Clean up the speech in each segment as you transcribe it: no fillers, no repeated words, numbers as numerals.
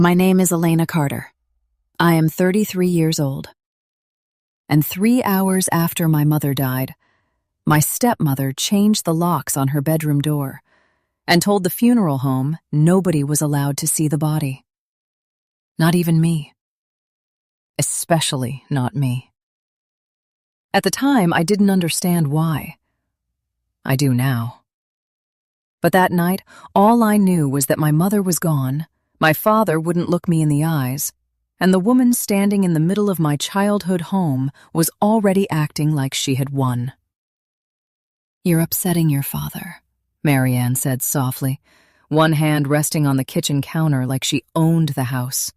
My name is Elena Carter. I am 33 years old. And 3 hours after my mother died, my stepmother changed the locks on her bedroom door and told the funeral home nobody was allowed to see the body. Not even me. Especially not me. At the time, I didn't understand why. I do now. But that night, all I knew was that my mother was gone, my father wouldn't look me in the eyes, and the woman standing in the middle of my childhood home was already acting like she had won. "You're upsetting your father," Marianne said softly, one hand resting on the kitchen counter like she owned the house.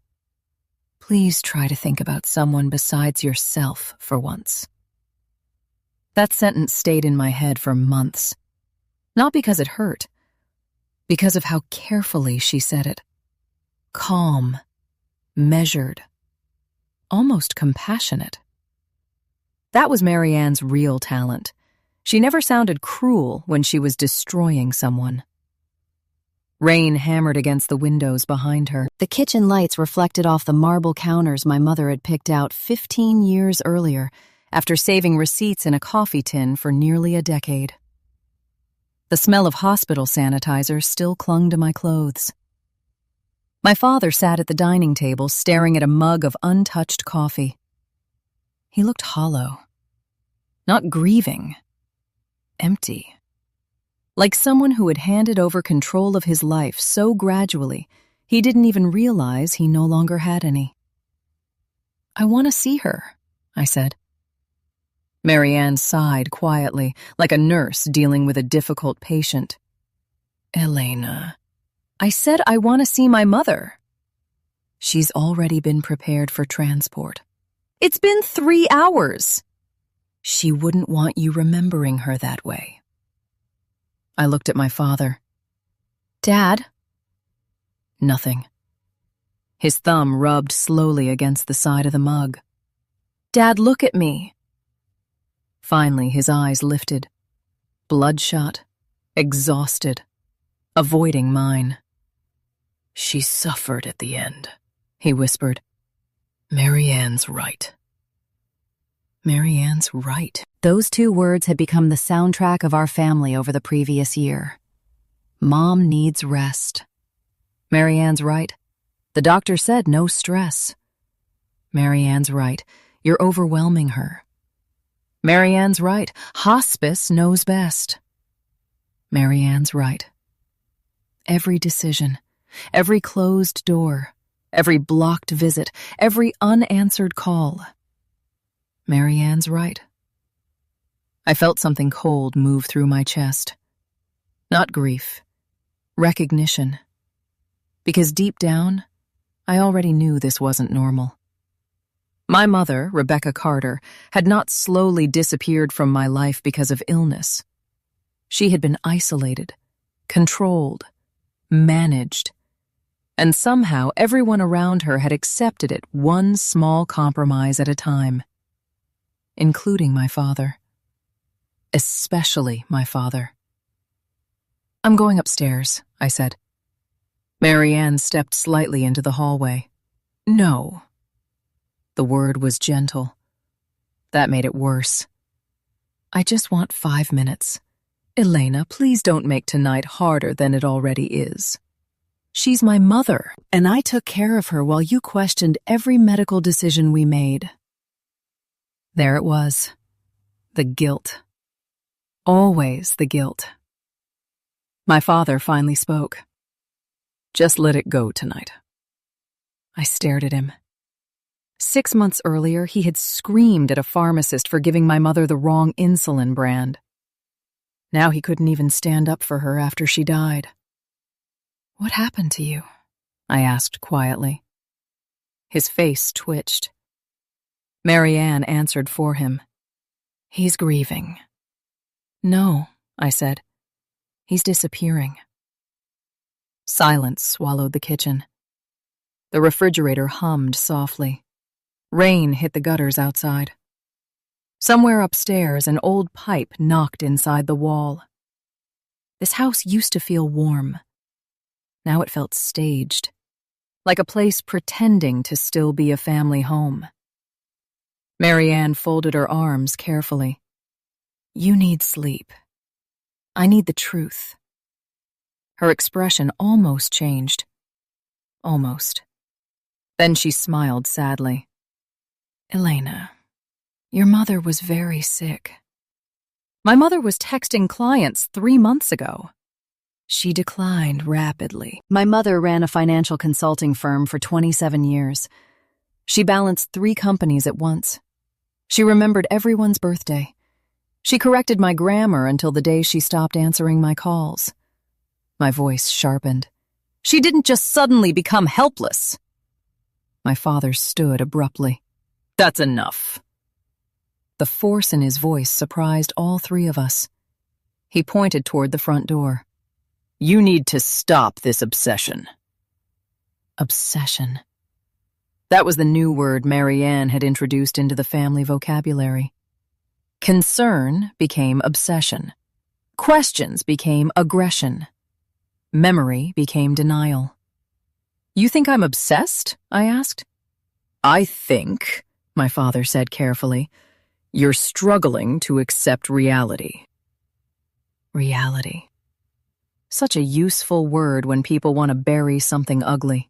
"Please try to think about someone besides yourself for once." That sentence stayed in my head for months. Not because it hurt, because of how carefully she said it. Calm, measured, almost compassionate. That was Marianne's real talent. She never sounded cruel when she was destroying someone. Rain hammered against the windows behind her. The kitchen lights reflected off the marble counters my mother had picked out 15 years earlier, after saving receipts in a coffee tin for nearly a decade. The smell of hospital sanitizer still clung to my clothes. My father sat at the dining table staring at a mug of untouched coffee. He looked hollow. Not grieving. Empty. Like someone who had handed over control of his life so gradually, he didn't even realize he no longer had any. "I want to see her," I said. Marianne sighed quietly, like a nurse dealing with a difficult patient. "Elena, I said I want to see my mother." "She's already been prepared for transport." "It's been 3 hours." "She wouldn't want you remembering her that way." I looked at my father. "Dad?" Nothing. His thumb rubbed slowly against the side of the mug. "Dad, look at me." Finally, his eyes lifted, bloodshot, exhausted, avoiding mine. "She suffered at the end," he whispered. "Marianne's right." Marianne's right. Those 2 words had become the soundtrack of our family over the previous year. Mom needs rest. Marianne's right. The doctor said no stress. Marianne's right. You're overwhelming her. Marianne's right. Hospice knows best. Marianne's right. Every decision, every closed door, every blocked visit, every unanswered call. Marianne's right. I felt something cold move through my chest. Not grief, recognition. Because deep down, I already knew this wasn't normal. My mother, Rebecca Carter, had not slowly disappeared from my life because of illness. She had been isolated, controlled, managed, and somehow everyone around her had accepted it one small compromise at a time, including my father. Especially my father. "I'm going upstairs," I said. Marianne stepped slightly into the hallway. "No." The word was gentle. That made it worse. "I just want 5 minutes. Elena, please don't make tonight harder than it already is. She's my mother, and I took care of her while you questioned every medical decision we made." There it was. The guilt. Always the guilt. My father finally spoke. "Just let it go tonight." I stared at him. 6 months earlier, he had screamed at a pharmacist for giving my mother the wrong insulin brand. Now he couldn't even stand up for her after she died. "What happened to you?" I asked quietly. His face twitched. Marianne answered for him. "He's grieving." "No," I said. "He's disappearing." Silence swallowed the kitchen. The refrigerator hummed softly. Rain hit the gutters outside. Somewhere upstairs, an old pipe knocked inside the wall. This house used to feel warm. Now it felt staged. like a place pretending to still be a family home. Marianne folded her arms carefully. You need sleep. I need the truth. Her expression almost changed. Almost. Then she smiled sadly. Elena, your mother was very sick. My mother was texting clients 3 months ago. She declined rapidly. My mother ran a financial consulting firm for 27 years. She balanced 3 companies at once. She remembered everyone's birthday. She corrected my grammar until the day she stopped answering my calls. My voice sharpened. She didn't just suddenly become helpless. My father stood abruptly. That's enough. The force in his voice surprised all 3 of us. He pointed toward the front door. You need to stop this obsession. Obsession. That was the new word Marianne had introduced into the family vocabulary. Concern became obsession. Questions became aggression. Memory became denial. You think I'm obsessed? I asked. I think, my father said carefully, you're struggling to accept reality. Reality. Such a useful word when people want to bury something ugly.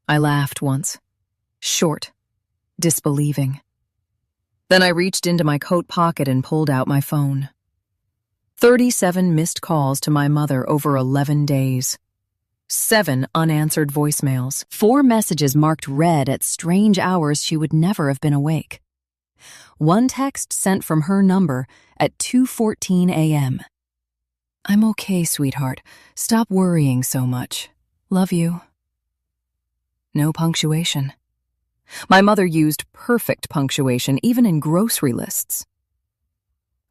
I laughed once, short, disbelieving. Then I reached into my coat pocket and pulled out my phone. 37 missed calls to my mother over 11 days. 7 unanswered voicemails. 4 messages marked read at strange hours she would never have been awake. 1 text sent from her number at 2:14 a.m. I'm okay, sweetheart. Stop worrying so much. Love you. No punctuation. My mother used perfect punctuation even in grocery lists.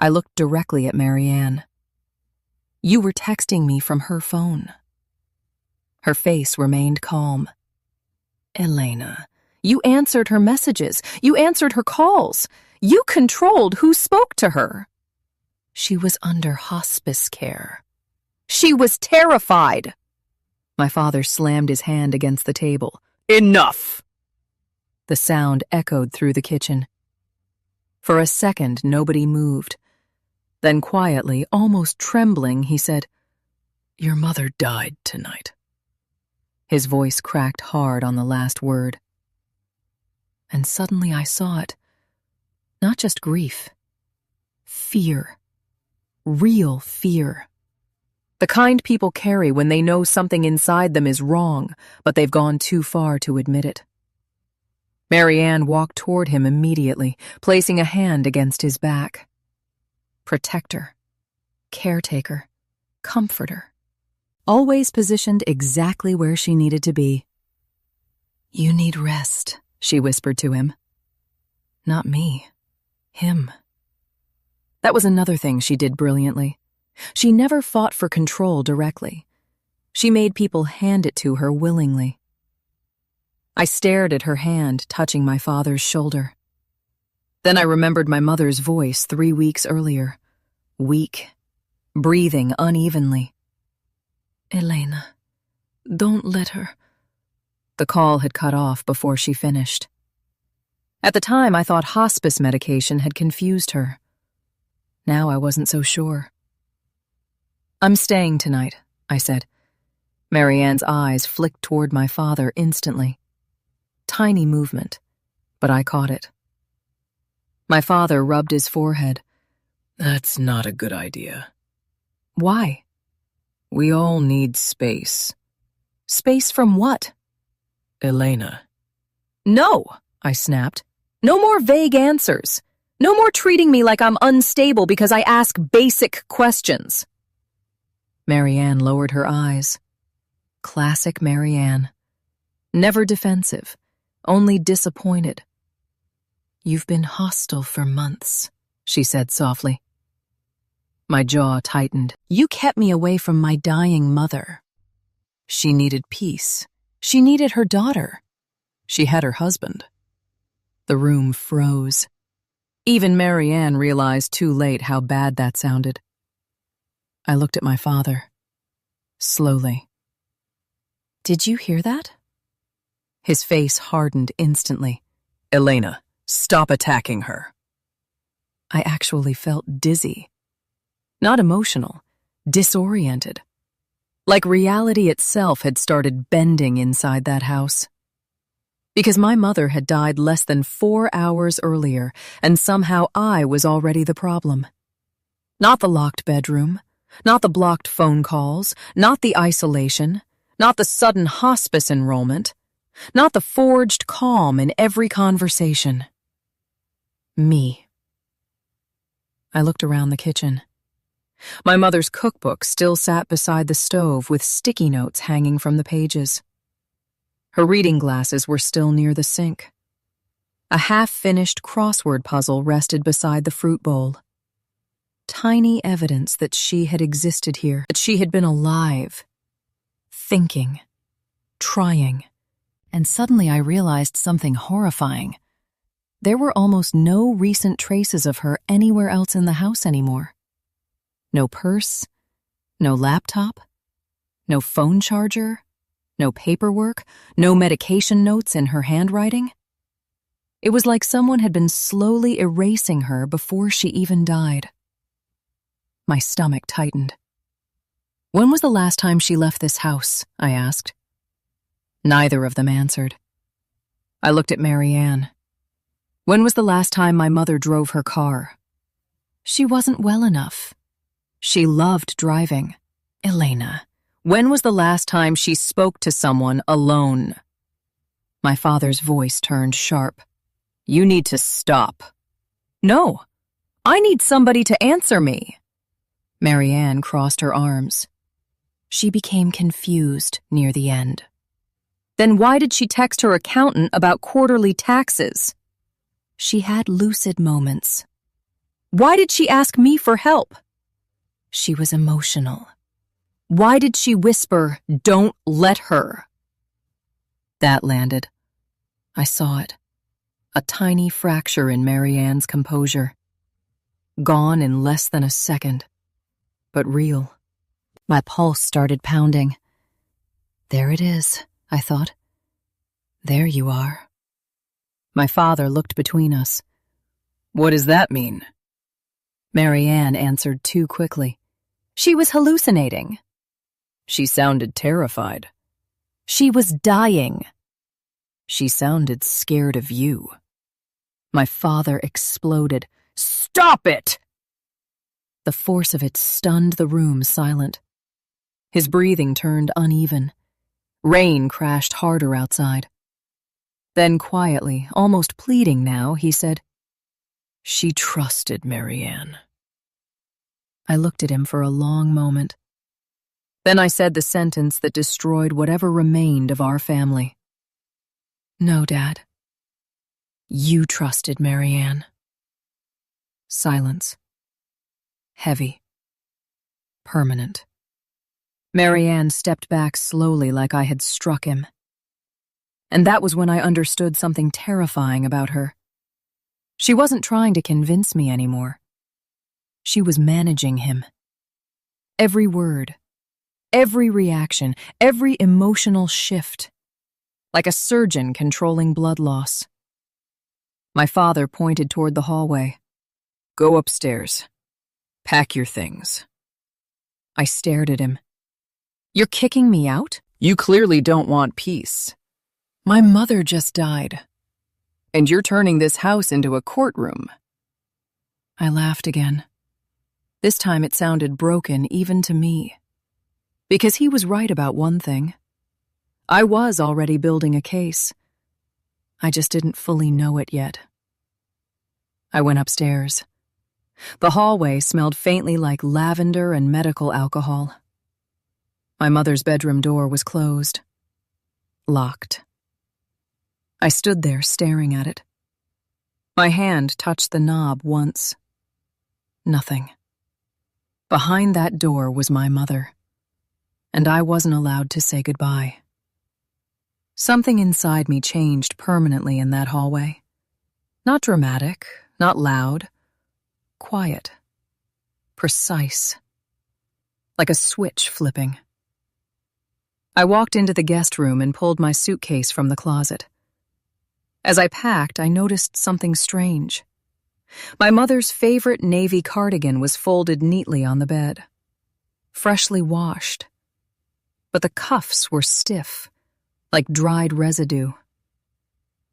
I looked directly at Marianne. You were texting me from her phone. Her face remained calm. Elena, you answered her messages. You answered her calls. You controlled who spoke to her. She was under hospice care. She was terrified. My father slammed his hand against the table. Enough! The sound echoed through the kitchen. For a second, nobody moved. Then quietly, almost trembling, he said, Your mother died tonight. His voice cracked hard on the last word. And suddenly I saw it. Not just grief. Fear. Real fear. The kind people carry when they know something inside them is wrong, but they've gone too far to admit it. Marianne walked toward him immediately, placing a hand against his back. Protector, caretaker, comforter. Always positioned exactly where she needed to be. You need rest, she whispered to him. Not me. Him. That was another thing she did brilliantly. She never fought for control directly. She made people hand it to her willingly. I stared at her hand touching my father's shoulder. Then I remembered my mother's voice 3 weeks earlier. Weak, breathing unevenly. Elena, don't let her. The call had cut off before she finished. At the time, I thought hospice medication had confused her. Now I wasn't so sure. I'm staying tonight, I said. Marianne's eyes flicked toward my father instantly. Tiny movement, but I caught it. My father rubbed his forehead. That's not a good idea. Why? We all need space. Space from what? Elena. No, I snapped. No more vague answers. No more treating me like I'm unstable because I ask basic questions. Marianne lowered her eyes. Classic Marianne. Never defensive, only disappointed. You've been hostile for months, she said softly. My jaw tightened. You kept me away from my dying mother. She needed peace. She needed her daughter. She had her husband. The room froze. Even Marianne realized too late how bad that sounded. I looked at my father. Slowly. Did you hear that? His face hardened instantly. "Elena, stop attacking her." I actually felt dizzy. Not emotional, disoriented. Like reality itself had started bending inside that house. Because my mother had died less than 4 hours earlier, and somehow I was already the problem. Not the locked bedroom, not the blocked phone calls, not the isolation, not the sudden hospice enrollment, not the forged calm in every conversation. Me. I looked around the kitchen. My mother's cookbook still sat beside the stove with sticky notes hanging from the pages. Her reading glasses were still near the sink. A half-finished crossword puzzle rested beside the fruit bowl. Tiny evidence that she had existed here, that she had been alive, thinking, trying. And suddenly I realized something horrifying. There were almost no recent traces of her anywhere else in the house anymore. No purse, no laptop, no phone charger, no paperwork, no medication notes in her handwriting. It was like someone had been slowly erasing her before she even died. My stomach tightened. "When was the last time she left this house?" I asked. Neither of them answered. I looked at Marianne. "When was the last time my mother drove her car?" "She wasn't well enough." "She loved driving." "Elena, when was the last time she spoke to someone alone?" My father's voice turned sharp. "You need to stop." "No, I need somebody to answer me." Marianne crossed her arms. She became confused near the end. "Then why did she text her accountant about quarterly taxes?" "She had lucid moments." "Why did she ask me for help?" "She was emotional." "Why did she whisper, 'Don't let her'?" That landed. I saw it. A tiny fracture in Marianne's composure. Gone in less than a second, but real. My pulse started pounding. There it is, I thought. There you are. My father looked between us. "What does that mean?" Marianne answered too quickly. "She was hallucinating." "She sounded terrified." "She was dying." "She sounded scared of you." My father exploded. "Stop it!" The force of it stunned the room silent. His breathing turned uneven. Rain crashed harder outside. Then quietly, almost pleading now, he said, "She trusted Marianne." I looked at him for a long moment. Then I said the sentence that destroyed whatever remained of our family. "No, Dad. You trusted Marianne." Silence. Heavy. Permanent. Marianne stepped back slowly like I had struck him. And that was when I understood something terrifying about her. She wasn't trying to convince me anymore. She was managing him. Every word, every reaction, every emotional shift. Like a surgeon controlling blood loss. My father pointed toward the hallway. "Go upstairs. Pack your things." I stared at him. "You're kicking me out?" "You clearly don't want peace. My mother just died. And you're turning this house into a courtroom." I laughed again. This time it sounded broken even to me. Because he was right about one thing. I was already building a case. I just didn't fully know it yet. I went upstairs. The hallway smelled faintly like lavender and medical alcohol. My mother's bedroom door was closed. Locked. I stood there staring at it. My hand touched the knob once. Nothing. Behind that door was my mother. And I wasn't allowed to say goodbye. Something inside me changed permanently in that hallway. Not dramatic, not loud. Quiet. Precise. Like a switch flipping. I walked into the guest room and pulled my suitcase from the closet. As I packed, I noticed something strange. My mother's favorite navy cardigan was folded neatly on the bed, freshly washed. But the cuffs were stiff, like dried residue.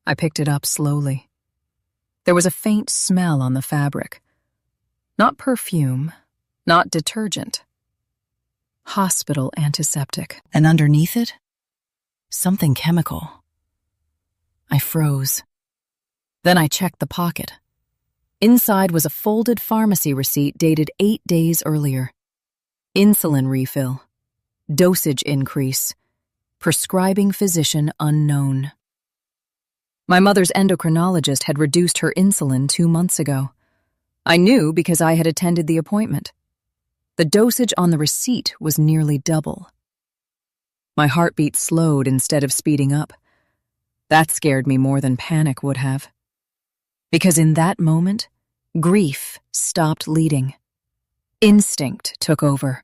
I picked it up slowly. There was a faint smell on the fabric. Not perfume, not detergent. Hospital antiseptic. And underneath it, something chemical. I froze. Then I checked the pocket. Inside was a folded pharmacy receipt dated 8 days earlier. Insulin refill. Dosage increase. Prescribing physician unknown. My mother's endocrinologist had reduced her insulin 2 months ago. I knew because I had attended the appointment. The dosage on the receipt was nearly double. My heartbeat slowed instead of speeding up. That scared me more than panic would have. Because in that moment, grief stopped leading. Instinct took over.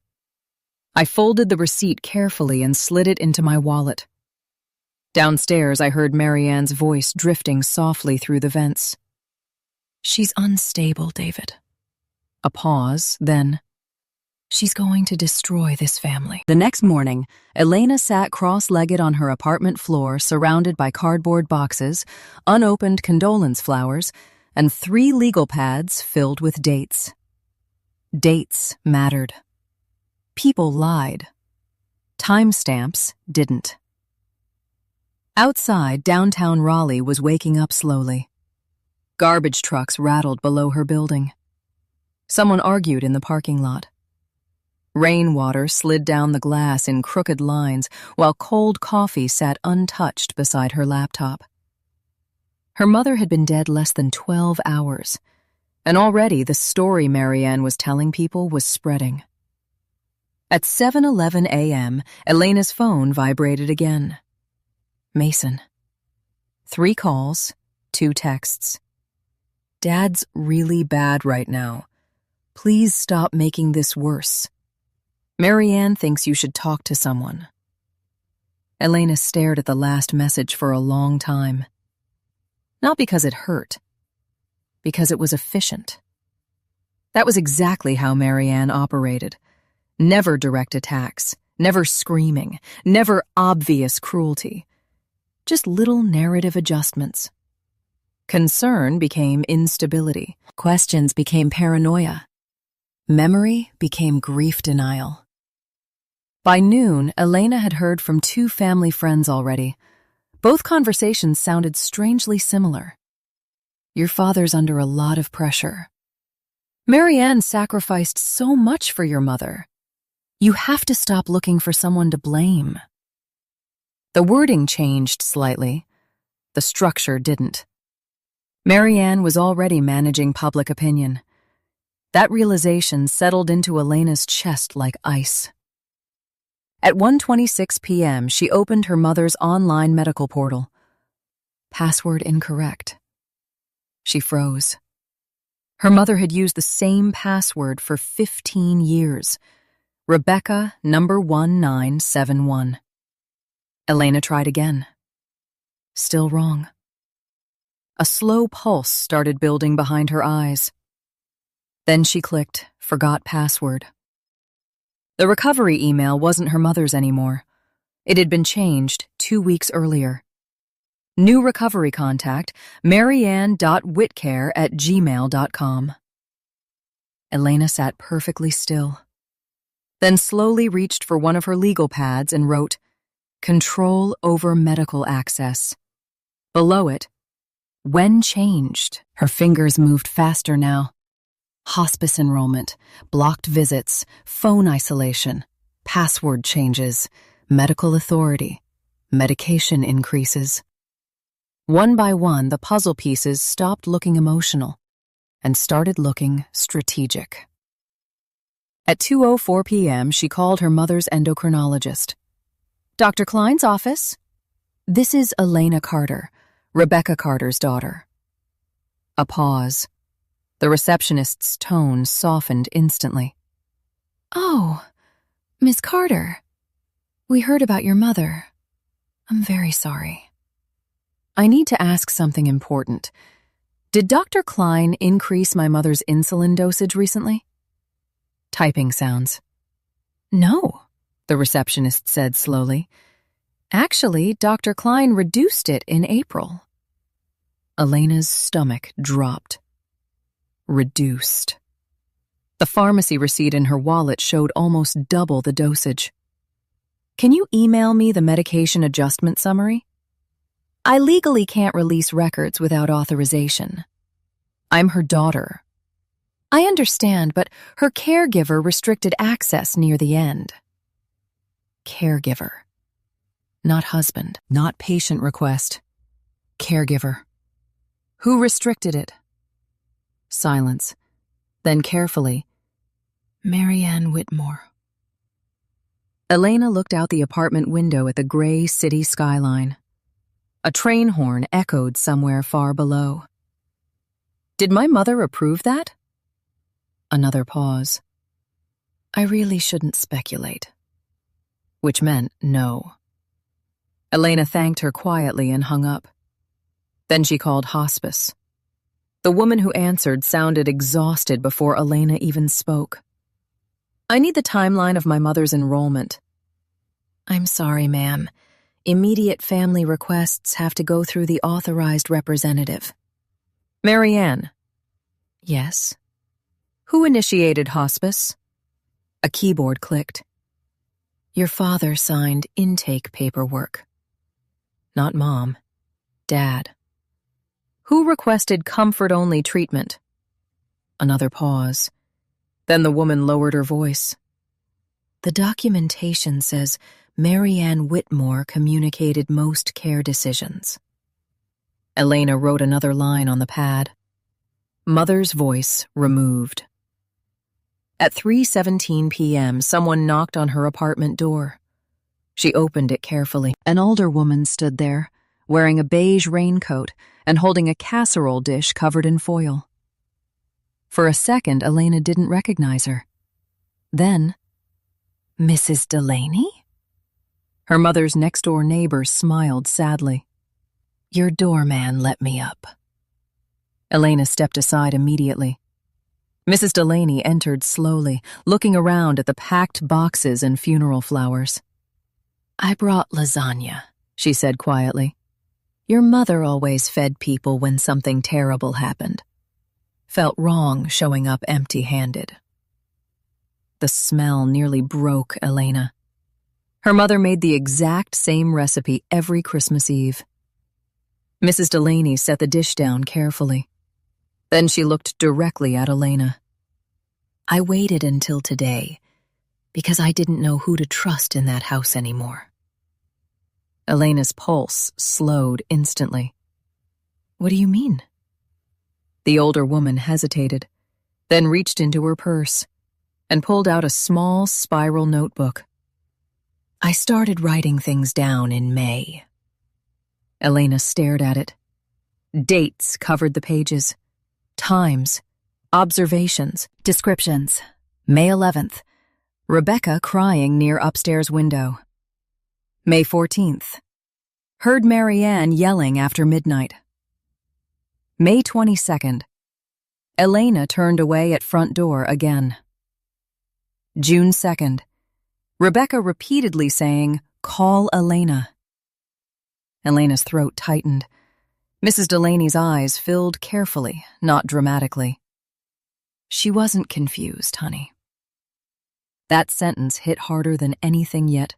I folded the receipt carefully and slid it into my wallet. Downstairs, I heard Marianne's voice drifting softly through the vents. "She's unstable, David." A pause, then, "She's going to destroy this family." The next morning, Elena sat cross-legged on her apartment floor surrounded by cardboard boxes, unopened condolence flowers, and 3 legal pads filled with dates. Dates mattered. People lied. Timestamps didn't. Outside, downtown Raleigh was waking up slowly. Garbage trucks rattled below her building. Someone argued in the parking lot. Rainwater slid down the glass in crooked lines while cold coffee sat untouched beside her laptop. Her mother had been dead less than 12 hours, and already the story Marianne was telling people was spreading. At 7:11 a.m., Elena's phone vibrated again. Mason. 3 calls, 2 texts. "Dad's really bad right now. Please stop making this worse. Marianne thinks you should talk to someone." Elena stared at the last message for a long time. Not because it hurt, because it was efficient. That was exactly how Marianne operated. Never direct attacks, never screaming, never obvious cruelty. Just little narrative adjustments. Concern became instability. Questions became paranoia. Memory became grief denial. By noon, Elena had heard from 2 family friends already. Both conversations sounded strangely similar. "Your father's under a lot of pressure. Marianne sacrificed so much for your mother. You have to stop looking for someone to blame." The wording changed slightly. The structure didn't. Marianne was already managing public opinion. That realization settled into Elena's chest like ice. At 1:26 p.m., she opened her mother's online medical portal. Password incorrect. She froze. Her mother had used the same password for 15 years. Rebecca number 1971. Elena tried again. Still wrong. A slow pulse started building behind her eyes. Then she clicked, forgot password. The recovery email wasn't her mother's anymore. It had been changed 2 weeks earlier. New recovery contact, marianne.whitcare@gmail.com. Elena sat perfectly still, then slowly reached for one of her legal pads and wrote, "Control over medical access." Below it, "When changed." Her fingers moved faster now. Hospice enrollment, blocked visits, phone isolation, password changes, medical authority, medication increases. One by one, the puzzle pieces stopped looking emotional and started looking strategic. At 2:04 p.m., she called her mother's endocrinologist. "Dr. Klein's office." "This is Elena Carter, Rebecca Carter's daughter." A pause. The receptionist's tone softened instantly. "Oh, Miss Carter. We heard about your mother. I'm very sorry. I need to ask something important. Did Dr. Klein increase my mother's insulin dosage recently? Typing sounds. No, the receptionist said slowly. Actually, Dr. Klein reduced it in April. Elena's stomach dropped. Reduced. The pharmacy receipt in her wallet showed almost double the dosage. Can you email me the medication adjustment summary? I legally can't release records without authorization. I'm her daughter. I understand, but her caregiver restricted access near the end. Caregiver. Not husband, not patient request. Caregiver. Who restricted it? Silence. Then carefully. Marianne Whitmore. Elena looked out the apartment window at the gray city skyline. A train horn echoed somewhere far below. Did my mother approve that? Another pause. I really shouldn't speculate. Which meant no. Elena thanked her quietly and hung up. Then she called hospice. The woman who answered sounded exhausted before Elena even spoke. I need the timeline of my mother's enrollment. I'm sorry, ma'am. Immediate family requests have to go through the authorized representative. Marianne. Yes. Who initiated hospice? A keyboard clicked. Your father signed intake paperwork. Not Mom. Dad. Who requested comfort-only treatment? Another pause. Then the woman lowered her voice. The documentation says Marianne Whitmore communicated most care decisions. Elena wrote another line on the pad. Mother's voice removed. At 3:17 p.m., someone knocked on her apartment door. She opened it carefully. An older woman stood there, wearing a beige raincoat and holding a casserole dish covered in foil. For a second, Elena didn't recognize her. Then, Mrs. Delaney? Her mother's next-door neighbor smiled sadly. Your doorman let me up. Elena stepped aside immediately. Mrs. Delaney entered slowly, looking around at the packed boxes and funeral flowers. I brought lasagna, she said quietly. Your mother always fed people when something terrible happened. Felt wrong showing up empty-handed. The smell nearly broke Elena. Her mother made the exact same recipe every Christmas Eve. Mrs. Delaney set the dish down carefully. Then she looked directly at Elena. I waited until today because I didn't know who to trust in that house anymore. Elena's pulse slowed instantly. What do you mean? The older woman hesitated, then reached into her purse and pulled out a small spiral notebook. I started writing things down in May. Elena stared at it. Dates covered the pages. Times, observations, descriptions. May 11th. Rebecca crying near upstairs window. May 14th. Heard Marianne yelling after midnight. May 22nd. Elena turned away at front door again. June 2nd. Rebecca repeatedly saying, call Elena. Elena's throat tightened. Mrs. Delaney's eyes filled carefully, not dramatically. She wasn't confused, honey. That sentence hit harder than anything yet.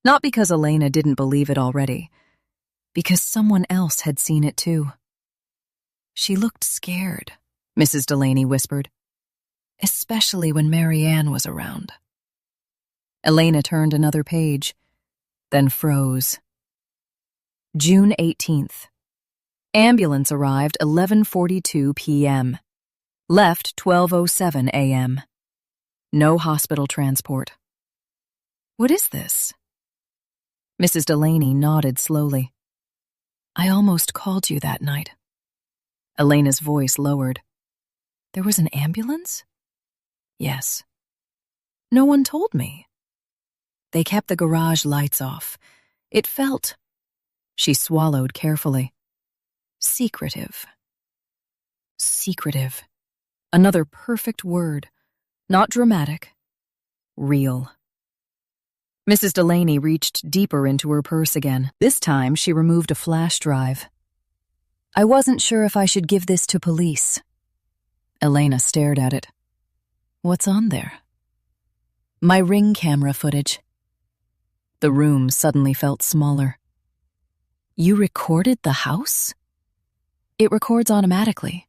Not because Elena didn't believe it already, because someone else had seen it too. She looked scared, Mrs. Delaney whispered, especially when Marianne was around. Elena turned another page, then froze. June 18th. Ambulance arrived 11:42 p.m. Left 12:07 a.m. No hospital transport. What is this? Mrs. Delaney nodded slowly. I almost called you that night. Elena's voice lowered. There was an ambulance? Yes. No one told me. They kept the garage lights off. It felt, she swallowed carefully, secretive. Secretive. Another perfect word. Not dramatic. Real. Mrs. Delaney reached deeper into her purse again. This time, she removed a flash drive. I wasn't sure if I should give this to police. Elena stared at it. What's on there? My Ring camera footage. The room suddenly felt smaller. You recorded the house? It records automatically.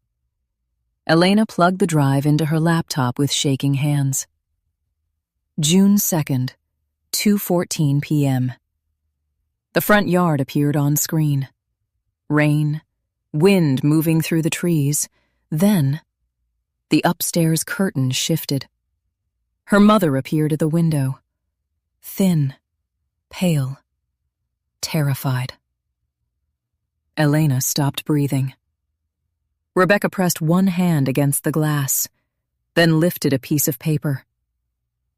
Elena plugged the drive into her laptop with shaking hands. June 2nd, 2:14 p.m. The front yard appeared on screen. Rain, wind moving through the trees. Then, the upstairs curtain shifted. Her mother appeared at the window. Thin, pale, terrified. Elena stopped breathing. Rebecca pressed one hand against the glass, then lifted a piece of paper.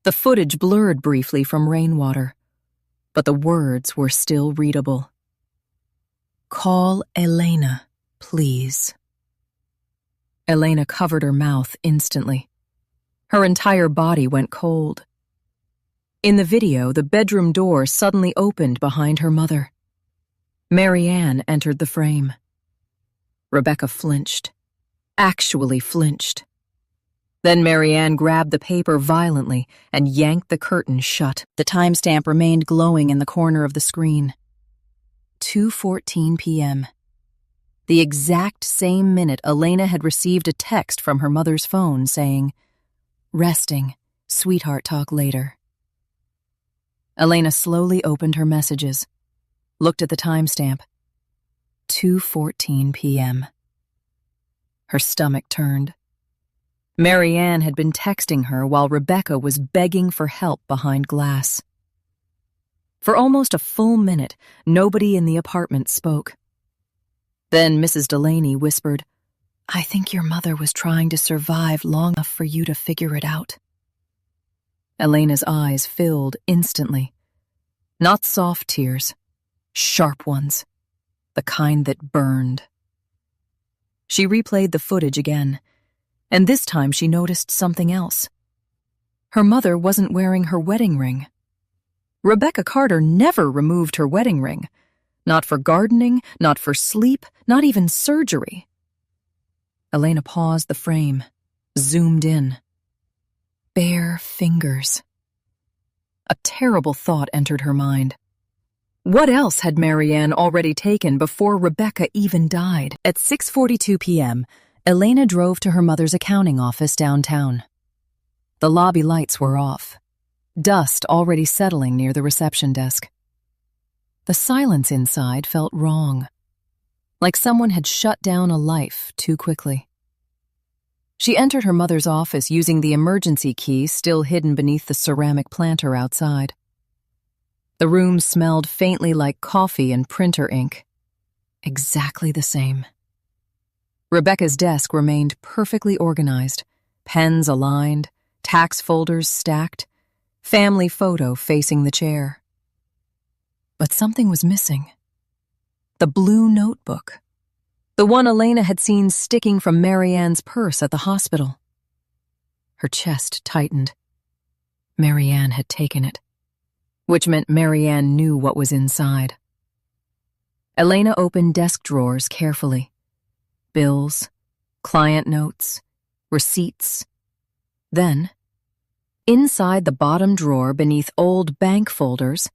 The footage blurred briefly from rainwater, but the words were still readable. Call Elena, please. Elena covered her mouth instantly. Her entire body went cold. In the video, the bedroom door suddenly opened behind her mother. Mary Ann entered the frame. Rebecca flinched. Actually flinched. Then Mary Ann grabbed the paper violently and yanked the curtain shut. The timestamp remained glowing in the corner of the screen. 2:14 p.m. The exact same minute Elena had received a text from her mother's phone saying, Resting, sweetheart, talk later. Elena slowly opened her messages, looked at the timestamp. 2:14 p.m. Her stomach turned. Mary Ann had been texting her while Rebecca was begging for help behind glass. For almost a full minute, nobody in the apartment spoke. Then Mrs. Delaney whispered, I think your mother was trying to survive long enough for you to figure it out. Elena's eyes filled instantly. Not soft tears, sharp ones, the kind that burned. She replayed the footage again, and this time she noticed something else. Her mother wasn't wearing her wedding ring. Rebecca Carter never removed her wedding ring. Not for gardening, not for sleep, not even surgery. Elena paused the frame, zoomed in. Bare fingers. A terrible thought entered her mind. What else had Mary Ann already taken before Rebecca even died? At 6:42 p.m., Elena drove to her mother's accounting office downtown. The lobby lights were off, dust already settling near the reception desk. The silence inside felt wrong, like someone had shut down a life too quickly. She entered her mother's office using the emergency key still hidden beneath the ceramic planter outside. The room smelled faintly like coffee and printer ink. Exactly the same. Rebecca's desk remained perfectly organized, pens aligned, tax folders stacked, family photo facing the chair. But something was missing. The blue notebook. The one Elena had seen sticking from Mary Ann's purse at the hospital. Her chest tightened. Mary Ann had taken it, which meant Mary Ann knew what was inside. Elena opened desk drawers carefully. Bills, client notes, receipts. Then, inside the bottom drawer beneath old bank folders,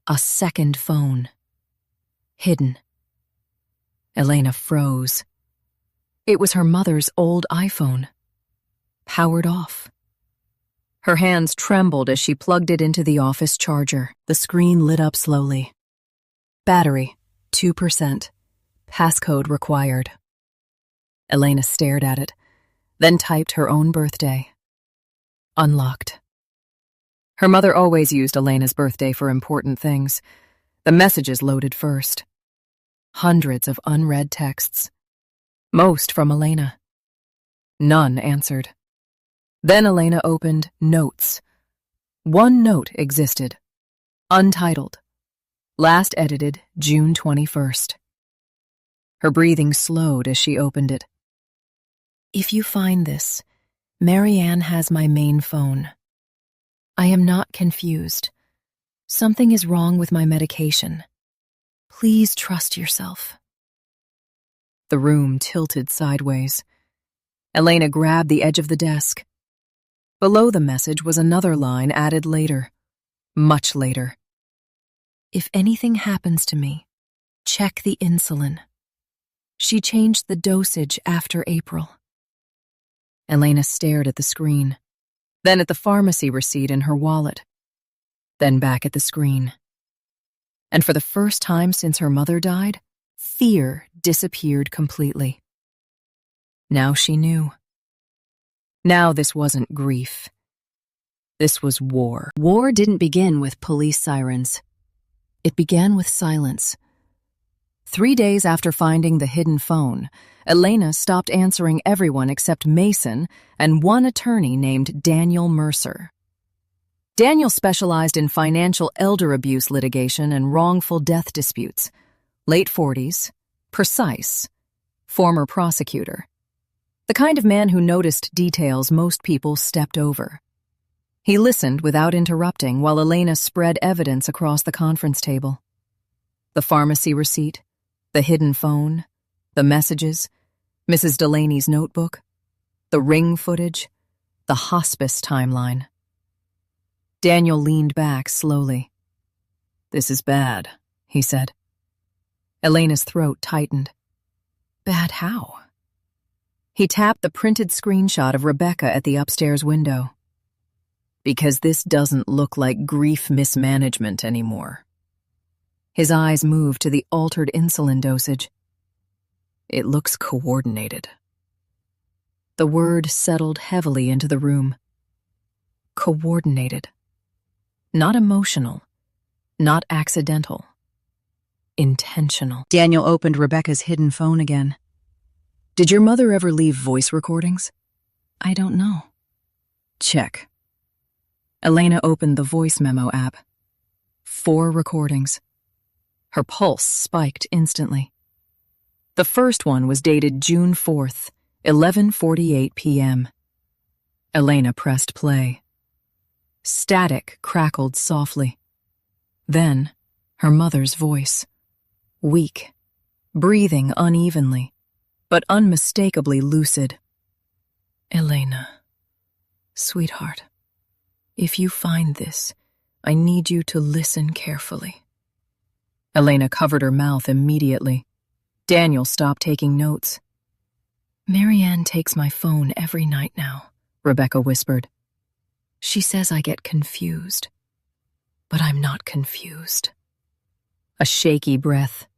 a second phone. Hidden. Elena froze. It was her mother's old iPhone. Powered off. Her hands trembled as she plugged it into the office charger. The screen lit up slowly. Battery, 2%. Passcode required. Elena stared at it, then typed her own birthday. Unlocked. Her mother always used Elena's birthday for important things. The messages loaded first. Hundreds of unread texts. Most from Elena. None answered. Then Elena opened Notes. One note existed, Untitled. Last edited June 21st. Her breathing slowed as she opened it. If you find this, Marianne has my main phone. I am not confused. Something is wrong with my medication. Please trust yourself. The room tilted sideways. Elena grabbed the edge of the desk. Below the message was another line added later. Much later. If anything happens to me, check the insulin. She changed the dosage after April. Elena stared at the screen, then at the pharmacy receipt in her wallet, then back at the screen. And for the first time since her mother died, fear disappeared completely. Now she knew. Now this wasn't grief. This was war. War didn't begin with police sirens. It began with silence. 3 days after finding the hidden phone, Elena stopped answering everyone except Mason and one attorney named Daniel Mercer. Daniel specialized in financial elder abuse litigation and wrongful death disputes. Late 40s, precise, former prosecutor. The kind of man who noticed details most people stepped over. He listened without interrupting while Elena spread evidence across the conference table. The pharmacy receipt, the hidden phone, the messages, Mrs. Delaney's notebook, the ring footage, the hospice timeline. Daniel leaned back slowly. "This is bad," he said. Elena's throat tightened. Bad how? He tapped the printed screenshot of Rebecca at the upstairs window. Because this doesn't look like grief mismanagement anymore. His eyes moved to the altered insulin dosage. It looks coordinated. The word settled heavily into the room. Coordinated. Not emotional. Not accidental. Intentional. Daniel opened Rebecca's hidden phone again. "Did your mother ever leave voice recordings?" "I don't know." "Check." Elena opened the voice memo app. 4 recordings. Her pulse spiked instantly. The first one was dated June 4th, 11:48 p.m. Elena pressed play. Static crackled softly. Then, her mother's voice. Weak, breathing unevenly, but unmistakably lucid. "Elena, sweetheart, if you find this, I need you to listen carefully." Elena covered her mouth immediately. Daniel stopped taking notes. "Marianne takes my phone every night now," Rebecca whispered. "She says I get confused, but I'm not confused." A shaky breath.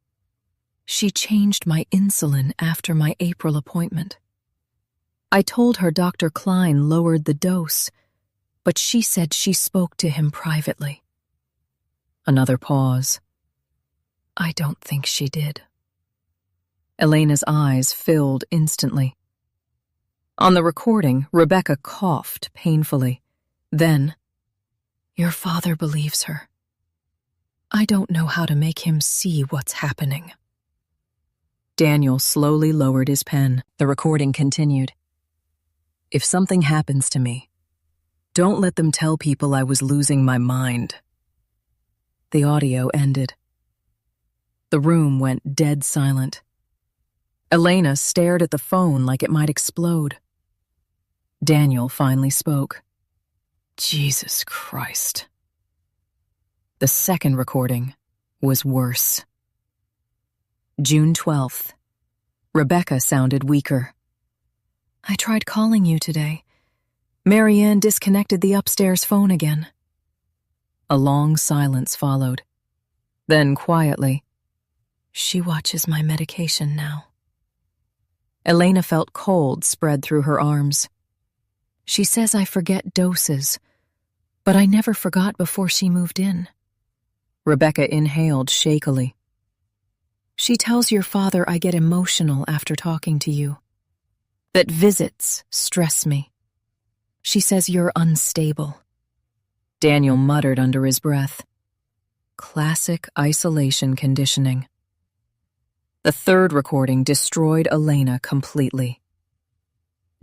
"She changed my insulin after my April appointment. I told her Dr. Klein lowered the dose, but she said she spoke to him privately." Another pause. "I don't think she did." Elena's eyes filled instantly. On the recording, Rebecca coughed painfully. Then, "Your father believes her. I don't know how to make him see what's happening." Daniel slowly lowered his pen. The recording continued. "If something happens to me, don't let them tell people I was losing my mind." The audio ended. The room went dead silent. Elena stared at the phone like it might explode. Daniel finally spoke. "Jesus Christ." The second recording was worse. June 12th. Rebecca sounded weaker. "I tried calling you today. Marianne disconnected the upstairs phone again." A long silence followed. Then quietly, "She watches my medication now." Elena felt cold spread through her arms. "She says I forget doses, but I never forgot before she moved in." Rebecca inhaled shakily. "She tells your father I get emotional after talking to you. That visits stress me. She says you're unstable." Daniel muttered under his breath. Classic isolation conditioning. The third recording destroyed Elena completely.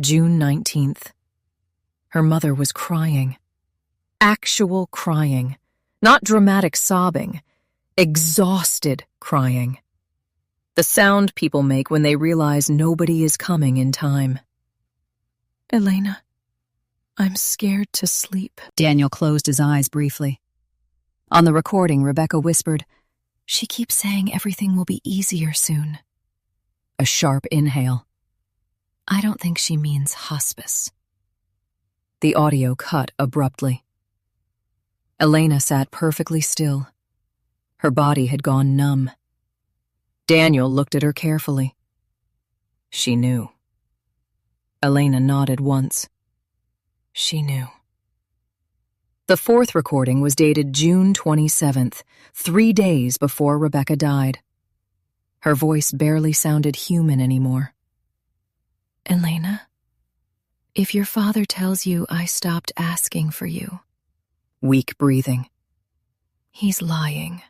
June 19th. Her mother was crying. Actual crying. Not dramatic sobbing. Exhausted crying. The sound people make when they realize nobody is coming in time. Elena, I'm scared to sleep. Daniel closed his eyes briefly. On the recording, Rebecca whispered, "She keeps saying everything will be easier soon." A sharp inhale. "I don't think she means hospice." The audio cut abruptly. Elena sat perfectly still. Her body had gone numb. Daniel looked at her carefully. She knew. Elena nodded once. She knew. The fourth recording was dated June 27th, 3 days before Rebecca died. Her voice barely sounded human anymore. "Elena, if your father tells you I stopped asking for you," weak breathing, "he's lying."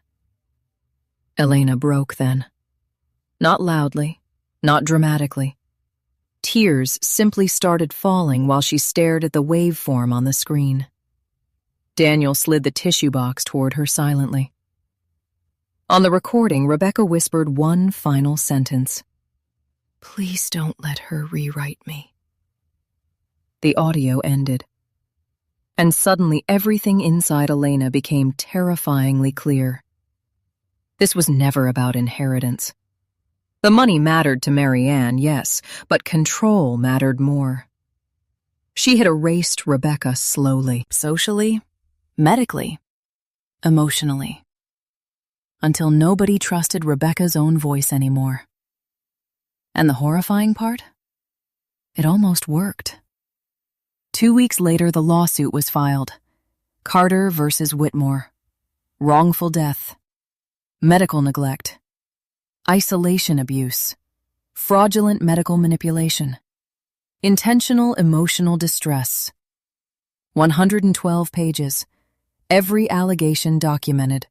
Elena broke then. Not loudly, not dramatically. Tears simply started falling while she stared at the waveform on the screen. Daniel slid the tissue box toward her silently. On the recording, Rebecca whispered one final sentence. "Please don't let her rewrite me." The audio ended. And suddenly everything inside Elena became terrifyingly clear. This was never about inheritance. The money mattered to Marianne, yes, but control mattered more. She had erased Rebecca slowly, socially, medically, emotionally, until nobody trusted Rebecca's own voice anymore. And the horrifying part? It almost worked. 2 weeks later, the lawsuit was filed. Carter versus Whitmore. Wrongful death. Medical neglect. Isolation abuse. Fraudulent medical manipulation. Intentional emotional distress. 112 pages. Every allegation documented.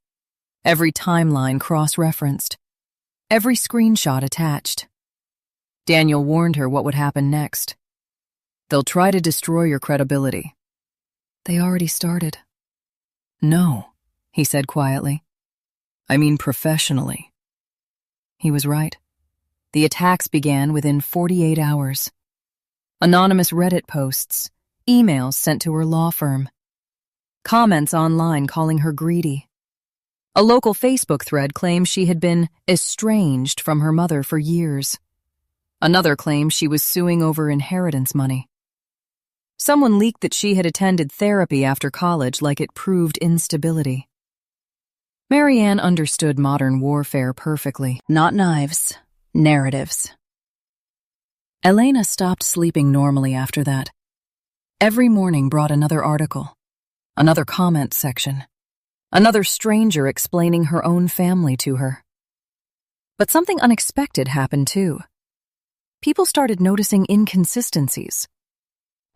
Every timeline cross-referenced. Every screenshot attached. Daniel warned her what would happen next. "They'll try to destroy your credibility." "They already started." "No," he said quietly. "I mean professionally." He was right. The attacks began within 48 hours. Anonymous Reddit posts, emails sent to her law firm, comments online calling her greedy. A local Facebook thread claimed she had been estranged from her mother for years. Another claimed she was suing over inheritance money. Someone leaked that she had attended therapy after college like it proved instability. Marianne understood modern warfare perfectly. Not knives, narratives. Elena stopped sleeping normally after that. Every morning brought another article, another comment section, another stranger explaining her own family to her. But something unexpected happened too. People started noticing inconsistencies.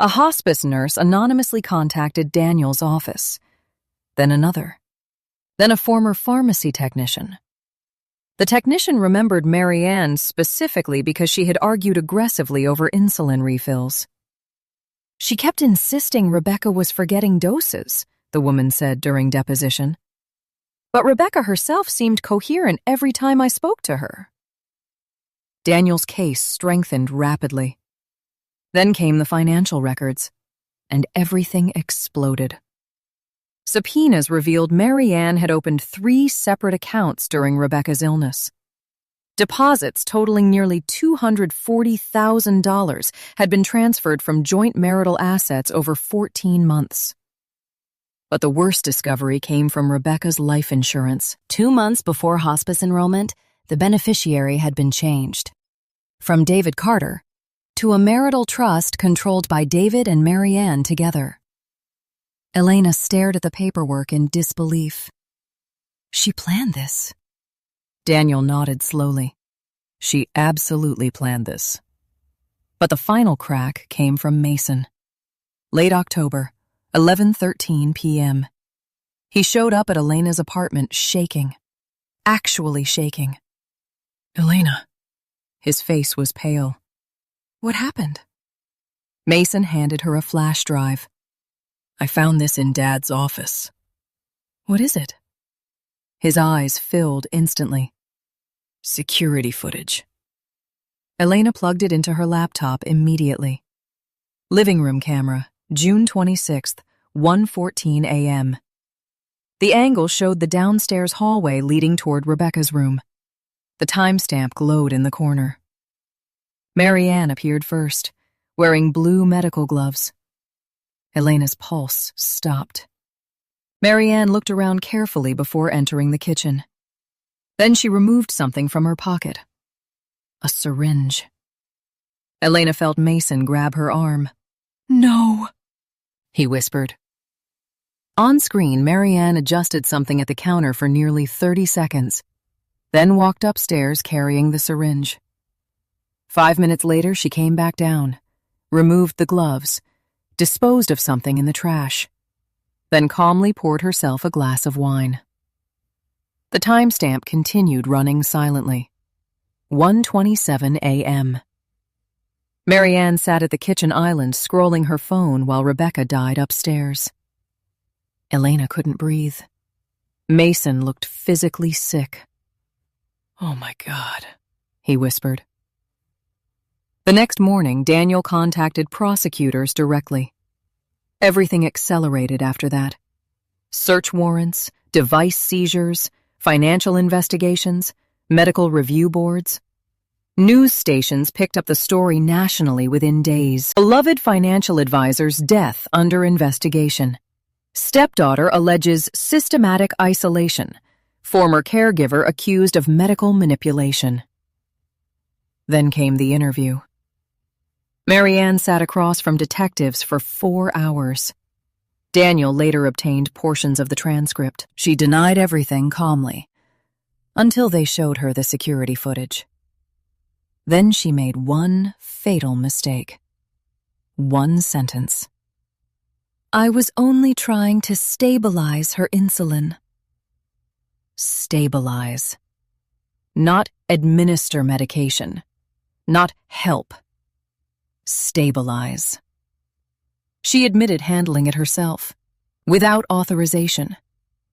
A hospice nurse anonymously contacted Daniel's office, then another, then a former pharmacy technician. The technician remembered Marianne specifically because she had argued aggressively over insulin refills. She kept insisting Rebecca was forgetting doses, the woman said during deposition. But Rebecca herself seemed coherent every time I spoke to her. Daniel's case strengthened rapidly. Then came the financial records, and everything exploded. Subpoenas revealed Marianne had opened 3 separate accounts during Rebecca's illness. Deposits totaling nearly $240,000 had been transferred from joint marital assets over 14 months. But the worst discovery came from Rebecca's life insurance. 2 months before hospice enrollment, the beneficiary had been changed. From David Carter to a marital trust controlled by David and Marianne together. Elena stared at the paperwork in disbelief. She planned this. Daniel nodded slowly. She absolutely planned this. But the final crack came from Mason. Late October, 11:13 p.m. He showed up at Elena's apartment shaking, actually shaking. "Elena." His face was pale. "What happened?" Mason handed her a flash drive. "I found this in Dad's office." "What is it?" His eyes filled instantly. "Security footage." Elena plugged it into her laptop immediately. Living room camera, June 26th, 1:14 a.m. The angle showed the downstairs hallway leading toward Rebecca's room. The timestamp glowed in the corner. Marianne appeared first, wearing blue medical gloves. Elena's pulse stopped. Marianne looked around carefully before entering the kitchen. Then she removed something from her pocket. A syringe. Elena felt Mason grab her arm. "No," he whispered. On screen, Marianne adjusted something at the counter for nearly 30 seconds, then walked upstairs carrying the syringe. 5 minutes later, she came back down, removed the gloves, disposed of something in the trash, then calmly poured herself a glass of wine. The timestamp continued running silently. 1:27 a.m. Marianne sat at the kitchen island scrolling her phone while Rebecca died upstairs. Elena couldn't breathe. Mason looked physically sick. "Oh my God," he whispered. The next morning, Daniel contacted prosecutors directly. Everything accelerated after that. Search warrants, device seizures, financial investigations, medical review boards. News stations picked up the story nationally within days. Beloved financial advisor's death under investigation. Stepdaughter alleges systematic isolation. Former caregiver accused of medical manipulation. Then came the interview. Marianne sat across from detectives for 4 hours. Daniel later obtained portions of the transcript. She denied everything calmly, until they showed her the security footage. Then she made one fatal mistake. One sentence. "I was only trying to stabilize her insulin." Stabilize. Not administer medication. Not help. Stabilize. She admitted handling it herself, without authorization,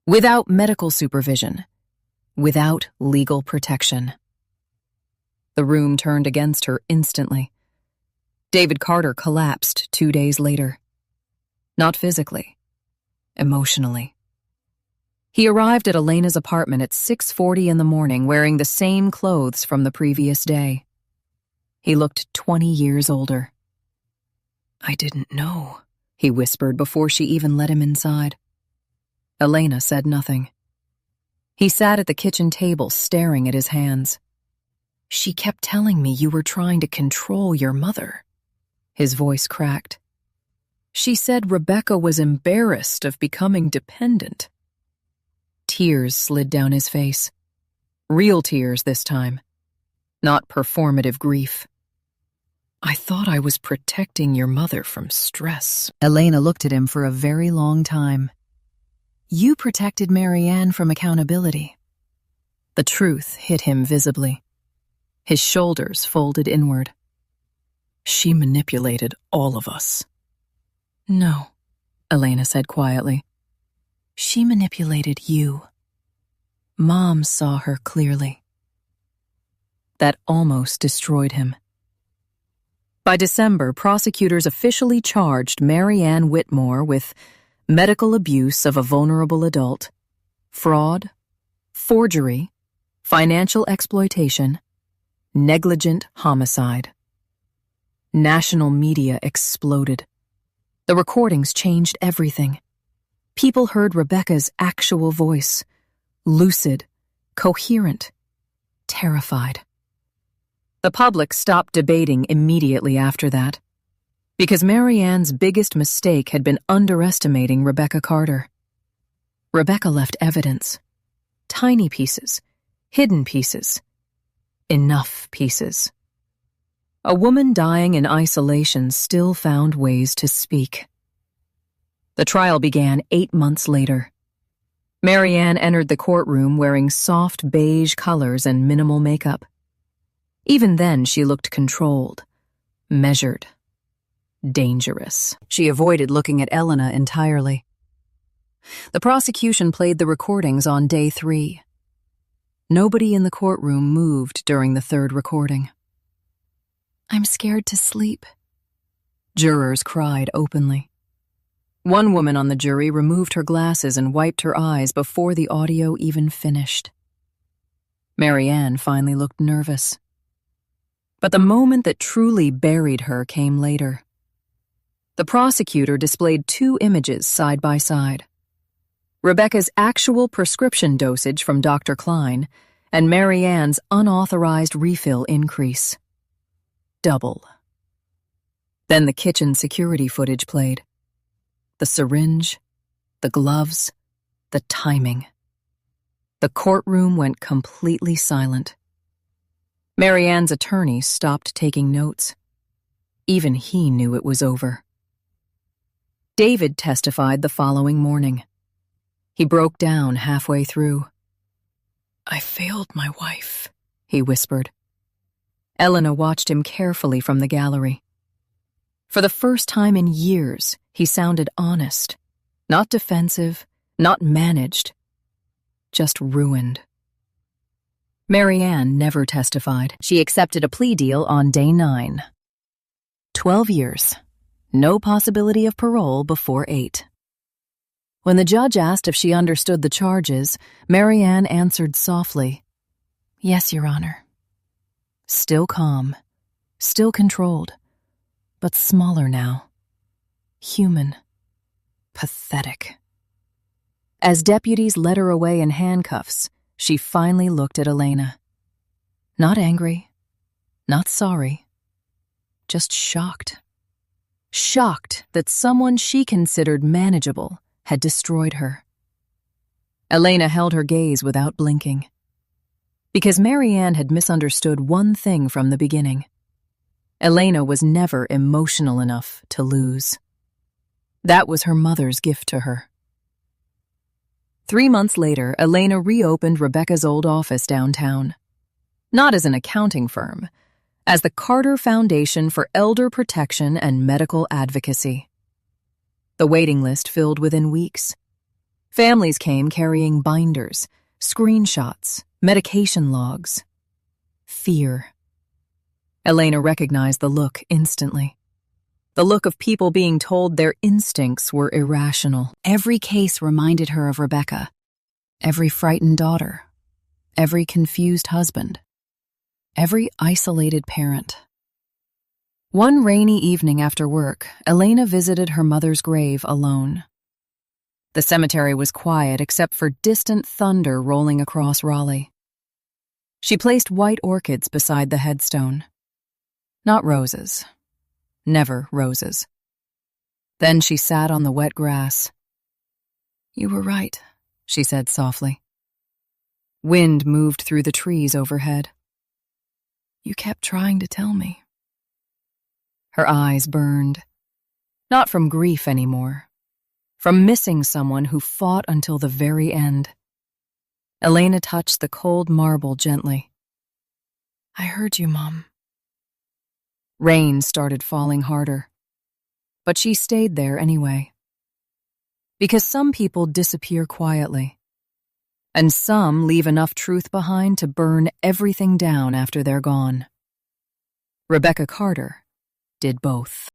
without medical supervision, without legal protection. The room turned against her instantly. David Carter collapsed 2 days later. Not physically, emotionally. He arrived at Elena's apartment at 6:40 in the morning wearing the same clothes from the previous day. He looked 20 years older. "I didn't know," he whispered before she even let him inside. Elena said nothing. He sat at the kitchen table staring at his hands. "She kept telling me you were trying to control your mother." His voice cracked. "She said Rebecca was embarrassed of becoming dependent." Tears slid down his face. Real tears this time, not performative grief. "I thought I was protecting your mother from stress." Elena looked at him for a very long time. "You protected Marianne from accountability." The truth hit him visibly. His shoulders folded inward. "She manipulated all of us." "No," Elena said quietly. "She manipulated you. Mom saw her clearly." That almost destroyed him. By December, prosecutors officially charged Marianne Whitmore with medical abuse of a vulnerable adult, fraud, forgery, financial exploitation, negligent homicide. National media exploded. The recordings changed everything. People heard Rebecca's actual voice, lucid, coherent, terrified. The public stopped debating immediately after that, because Marianne's biggest mistake had been underestimating Rebecca Carter. Rebecca left evidence. Tiny pieces, hidden pieces, enough pieces. A woman dying in isolation still found ways to speak. The trial began 8 months later. Marianne entered the courtroom wearing soft beige colors and minimal makeup. Even then, she looked controlled, measured, dangerous. She avoided looking at Elena entirely. The prosecution played the recordings on day 3. Nobody in the courtroom moved during the 3rd recording. "I'm scared to sleep," jurors cried openly. One woman on the jury removed her glasses and wiped her eyes before the audio even finished. Marianne finally looked nervous. But the moment that truly buried her came later. The prosecutor displayed 2 images side by side. Rebecca's actual prescription dosage from Dr. Klein and Marianne's unauthorized refill increase. Double. Then the kitchen security footage played. The syringe, the gloves, the timing. The courtroom went completely silent. Marianne's attorney stopped taking notes. Even he knew it was over. David testified the following morning. He broke down halfway through. "I failed my wife," he whispered. Elena watched him carefully from the gallery. For the first time in years, he sounded honest, not defensive, not managed, just ruined. Marianne never testified. She accepted a plea deal on day 9. 12 years. No possibility of parole before 8. When the judge asked if she understood the charges, Marianne answered softly, "Yes, Your Honor." Still calm, still controlled, but smaller now. Human. Pathetic. As deputies led her away in handcuffs, she finally looked at Elena. Not angry, not sorry, just shocked. Shocked that someone she considered manageable had destroyed her. Elena held her gaze without blinking. Because Marianne had misunderstood one thing from the beginning. Elena was never emotional enough to lose. That was her mother's gift to her. 3 months later, Elena reopened Rebecca's old office downtown. Not as an accounting firm, as the Carter Foundation for Elder Protection and Medical Advocacy. The waiting list filled within weeks. Families came carrying binders, screenshots, medication logs. Fear. Elena recognized the look instantly. The look of people being told their instincts were irrational. Every case reminded her of Rebecca. Every frightened daughter. Every confused husband. Every isolated parent. One rainy evening after work, Elena visited her mother's grave alone. The cemetery was quiet except for distant thunder rolling across Raleigh. She placed white orchids beside the headstone. Not roses. Never roses. Then she sat on the wet grass. "You were right," she said softly. Wind moved through the trees overhead. "You kept trying to tell me." Her eyes burned. Not from grief anymore. From missing someone who fought until the very end. Elena touched the cold marble gently. "I heard you, Mom." Rain started falling harder. But she stayed there anyway. Because some people disappear quietly. And some leave enough truth behind to burn everything down after they're gone. Rebecca Carter did both.